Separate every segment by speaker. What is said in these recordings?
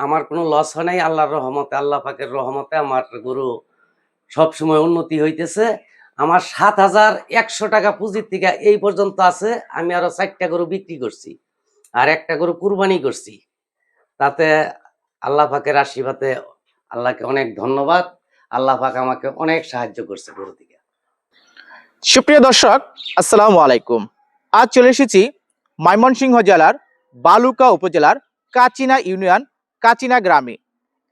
Speaker 1: আমার কোনো লস হয় নাই। আল্লাহর রহমতে, আল্লাহ পাকের রহমতে আমার গরু সবসময় উন্নতি হইতেছে। আমার ৭,১০০ টাকা পুঁজির থেকে এই পর্যন্ত আছে। আমি আরো ৪টা গরু বিক্রি করছি, আর একটা গরু কুরবানি করছি। তাতে আল্লাহ পাকের আশীর্বাদে আল্লাহকে অনেক ধন্যবাদ। আল্লাহ পাক আমাকে অনেক সাহায্য করছে গরু থেকে।
Speaker 2: সুপ্রিয় দর্শক, আসসালামু আলাইকুম। আজ চলে এসেছি ময়মনসিংহ জেলার বালুকা উপজেলার কাচিনা ইউনিয়ন কাচিনা গ্রামে।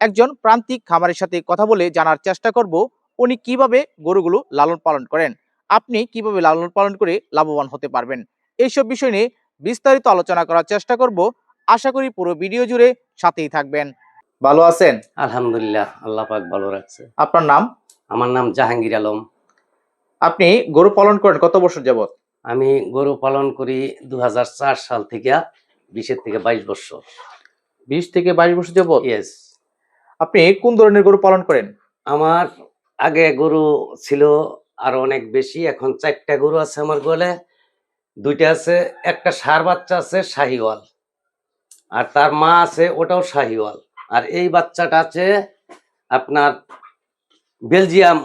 Speaker 2: একজন প্রান্তিক খামারের সাথে কথা বলে জানার চেষ্টা করব উনি কিভাবে গরুগুলো লালন পালন করেন, আপনি কিভাবে লালন পালন করে লাভবান হতে পারবেন। এইসব বিষয় নিয়ে বিস্তারিত আলোচনা করার চেষ্টা করব। আশা করি পুরো ভিডিও জুড়ে সাথেই থাকবেন। ভালো আছেন?
Speaker 1: আলহামদুলিল্লাহ, আল্লাহ পাক ভালো রাখছে।
Speaker 2: আপনার নাম?
Speaker 1: আমার নাম জাহাঙ্গীর আলম।
Speaker 2: আপনি গরু পালন করেন কত বছর যাবত?
Speaker 1: আমি গরু পালন করি ২০০৪ সাল থেকে, ২০ থেকে ২২ বছর।
Speaker 2: 20 থেকে 22 বছর যাবত?
Speaker 1: ইয়েস।
Speaker 2: আপনি কোন ধরনের গরু পালন করেন?
Speaker 1: আমার আগে গরু ছিল আরো অনেক বেশি। এখন ৪টা গরু আছে আমার গোয়ালে। 2টা আছে, একটা ষাঁড় বাচ্চা আছে শাহিওয়াল, আর তার মা আছে ওটাও শাহিওয়াল। আর এই বাচ্চাটা আছে আপনার বেলজিয়াম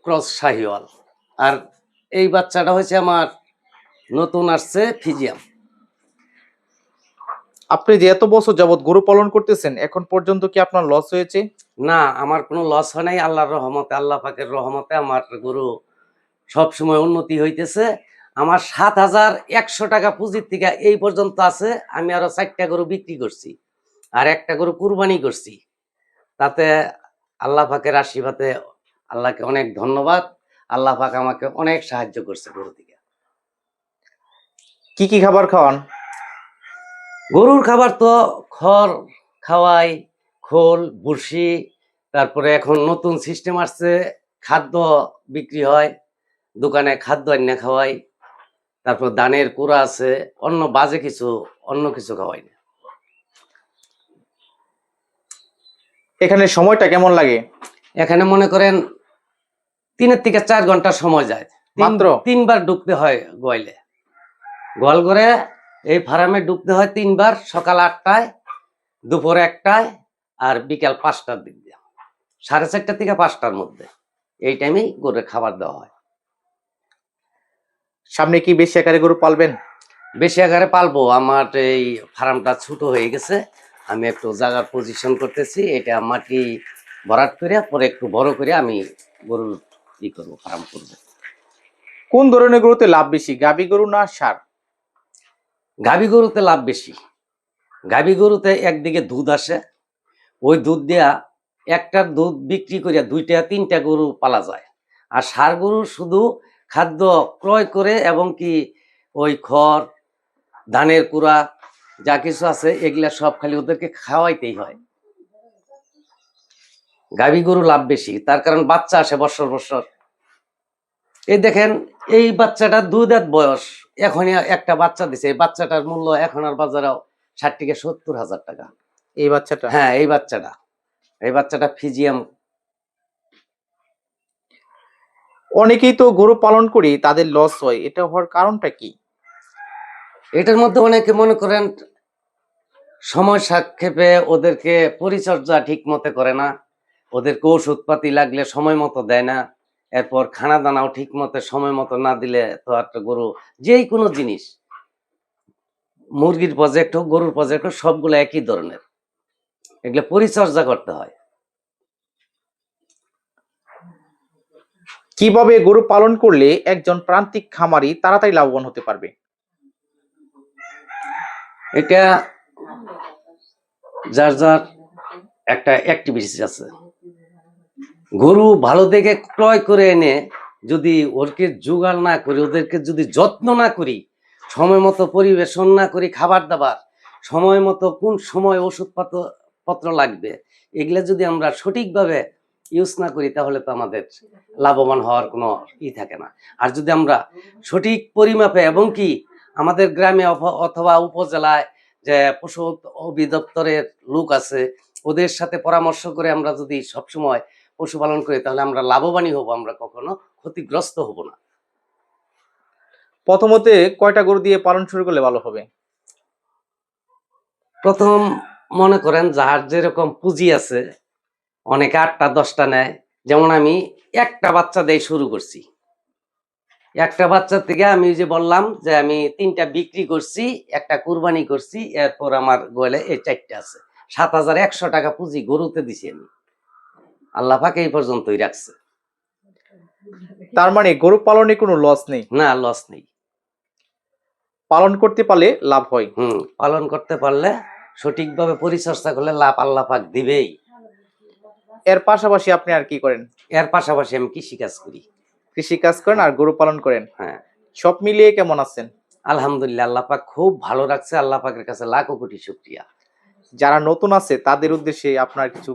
Speaker 1: ক্রস শাহিওয়াল। আর এই বাচ্চাটা হচ্ছে আমার নতুন আসছে ফিজিয়াম।
Speaker 2: আপনি যে এত বছর যাবত গরু পালন করতেছেন, এখন পর্যন্ত কি আপনার লস হয়েছে?
Speaker 1: না, আমার কোনো লস হয় নাই। আল্লাহর রহমতে, আল্লাহ পাকের রহমতে আমার গরু সবসময় উন্নতি হইতেছে। আমার ৭,১০০ টাকা পুঁজির থেকে এই পর্যন্ত আছে। আমি আরো ৪টা গরু বিক্রি করছি, আর একটা গরু কুরবানি করছি। তাতে আল্লাহ পাকের আশীর্বাদে আল্লাহকে অনেক ধন্যবাদ। আল্লাহ পাক আমাকে অনেক সাহায্য করছে গরু থেকে।
Speaker 2: কি কি খাবার খাওয়ান?
Speaker 1: গরুর খাবার তো খড় খাওয়াই, খোল, ভুসি। তারপরে এখন নতুন সিস্টেম আসছে, খাদ্য বিক্রি হয় দোকানে, খাদ্য আইনা খাওয়াই। তারপর ধানের কুড়া আছে, অন্য বাজে কিছু, অন্য কিছু খাওয়াই না।
Speaker 2: এখানে সময়টা কেমন লাগে?
Speaker 1: এখানে মনে করেন 3 থেকে 4 ঘন্টা সময় যায়।
Speaker 2: মাত্র?
Speaker 1: 3বার ঢুকতে হয় গোয়ালে। গোয়াল ঘরে এই ফার্মে ঢুকতে হয় 3বার, সকাল 8টায়, দুপুর 1টায়, আর বিকাল 5টার দিক দিয়ে। 4:30 থেকে 5টার মধ্যে এই টাইমেই গরুর খাবার দেওয়া হয়।
Speaker 2: সামনে কি বেশি আকারে গরু পালবেন?
Speaker 1: বেশি আকারে পালবো। আমার এই ফার্মটা ছোট হয়ে গেছে, আমি একটু জায়গার পজিশন করতেছি। এটা মাটি ভরাট করে পরে একটু বড় করে আমি গরুর ই করবো, ফার্ম করবো।
Speaker 2: কোন ধরনের গরুতে লাভ বেশি, গাভী গরু না ষাঁড়?
Speaker 1: গাভী গরুতে লাভ বেশি। গাভী গরুতে একদিকে দুধ আসে, ওই দুধ দেয়া একটার দুধ বিক্রি করিয়া 2টা 3টা গরু পালা যায়। আর ষাঁড় গরু শুধু খাদ্য ক্রয় করে এবং কি ওই খড়, ধানের কুড়া যা কিছু আছে এগুলা সব খালি ওদেরকে খাওয়াইতেই হয়। গাভী গরু লাভ বেশি, তার কারণ বাচ্চা আসে বছর বছর। এই দেখেন, এই বাচ্চাটার 2 দাঁত বয়স, এখনই একটা বাচ্চা দিছে। এই বাচ্চাটার মূল্য এখন আর বাজারে 60 থেকে 70,000 টাকা।
Speaker 2: এই বাচ্চাটা?
Speaker 1: হ্যাঁ, এই বাচ্চাটা ফিজিয়াম।
Speaker 2: অনেকেই তো গরু পালন করি তাদের লস হয়, এটা হওয়ার কারণটা কি?
Speaker 1: এটার মধ্যে অনেকে মনে করেন সময় সাক্ষেপে ওদেরকে পরিচর্যা ঠিক মতো করে না, ওদেরকে ওষুধপাতি লাগলে সময় মতো দেয় না, এরপর খানা দানাও ঠিক মতো সময় মতো না দিলে তো একটা গরু, যেই কোনো জিনিস, মুরগির প্রজেক্ট হোক, গরুর প্রজেক্ট হোক, সবগুলো একই ধরনের। এগুলো পরিচর্যা করতে হয়।
Speaker 2: কিভাবে গরু পালন করলে একজন প্রান্তিক খামারি তাড়াতাড়ি লাভবান হতে পারবে?
Speaker 1: এটা যার যার একটা অ্যাক্টিভিটিস আছে। গরু ভালো দেখে ক্রয় করে এনে যদি ওরকে জোগাড় না করি, ওদেরকে যদি যত্ন না করি, সময় মতো পরিবেশন না করি, খাবার দাবার সময় মতো, কোন সময় ওষুধ পত্র লাগবে, এগুলা যদি আমরা সঠিকভাবে ইউজ না করি তাহলে তো আমাদের লাভবান হওয়ার কোনো থাকে না। আর যদি আমরা সঠিক পরিমাপে এবং কি আমাদের গ্রামে অথবা উপজেলায় যে পশু অধিদপ্তরের লোক আছে, ওদের সাথে পরামর্শ করে আমরা যদি সবসময় পশুপালন করি তাহলে আমরা লাভবানই হব, আমরা কখনো ক্ষতিগ্রস্ত হব না।
Speaker 2: প্রথমতে কয়টা গরু দিয়ে পালন শুরু করলে ভালো হবে?
Speaker 1: প্রথম মনে করেন যার যেরকম পুঁজি আছে, অনেকে 8টা 10টা নেয়। যেমন আমি একটা বাচ্চা দিয়ে শুরু করছি, একটা বাচ্চা থেকে আমি ওই যে বললাম যে আমি 3টা বিক্রি করছি, একটা কুরবানি করছি, এরপর আমার গোয়ালে এই 4টা আছে। 7,100 টাকা পুঁজি গরুতে দিছি আমি। আল্লাহ পাক এই পর্যন্তই রাখছে,
Speaker 2: তার মানে গরু পালনে কোনো লস নেই,
Speaker 1: না লস নেই।
Speaker 2: পালন করতে পারলে লাভ হয়।
Speaker 1: পালন করতে পারলে, সঠিকভাবে পরিচর্যা করলে লাভ আল্লাহ পাক দিবেই।
Speaker 2: এর পাশাপাশি আপনি আর কি করেন?
Speaker 1: এর পাশাপাশি আমি কৃষি কাজ করি।
Speaker 2: কৃষি কাজ করেন আর গরু পালন করেন।
Speaker 1: হ্যাঁ,
Speaker 2: সব মিলিয়ে কেমন আছেন?
Speaker 1: আলহামদুলিল্লাহ, আল্লাহ পাক খুব ভালো রাখছে। আল্লাহ পাকের কাছে লাখো কোটি শুকরিয়া।
Speaker 2: যারা নতুন আছে তাদের উদ্দেশ্যে আপনার কিছু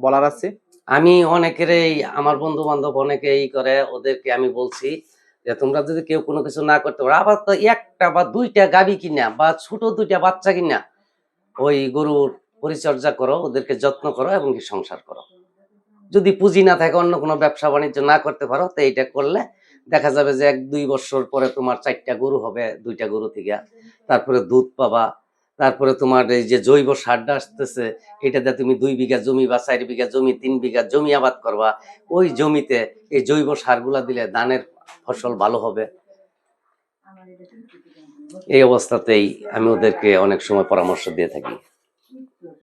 Speaker 2: বলার আছে?
Speaker 1: আমি অনেকেরই, আমার বন্ধু বান্ধব অনেকেই করে, ওদেরকে আমি বলছি যে তোমরা যদি কেউ কোনো কিছু না করতে পারো, আবার তো একটা বা 2টা গাভী কিনা বা ছোট 2টা বাচ্চা কিনা ওই গরুর পরিচর্যা করো, ওদেরকে যত্ন করো এবং কি সংসার করো। যদি পুঁজি না থাকে, অন্য কোনো ব্যবসা বাণিজ্য না করতে পারো, তো এইটা করলে দেখা যাবে যে 1-2 বছর পরে তোমার 4টা গরু হবে 2টা গরু থেকে। তারপরে দুধ পাবা। তারপরে তোমার এই যে জৈব সারটা আসতেছে, এটাতে তুমি 2 বিঘা জমি বা 4 বিঘা জমি, 3 বিঘা জমি আবাদ করবা। ওই জমিতে এই জৈব সারগুলা দিলে ধানের ফসল ভালো হবে। এই অবস্থাতেই আমি ওদেরকে অনেক সময় পরামর্শ দিয়ে থাকি।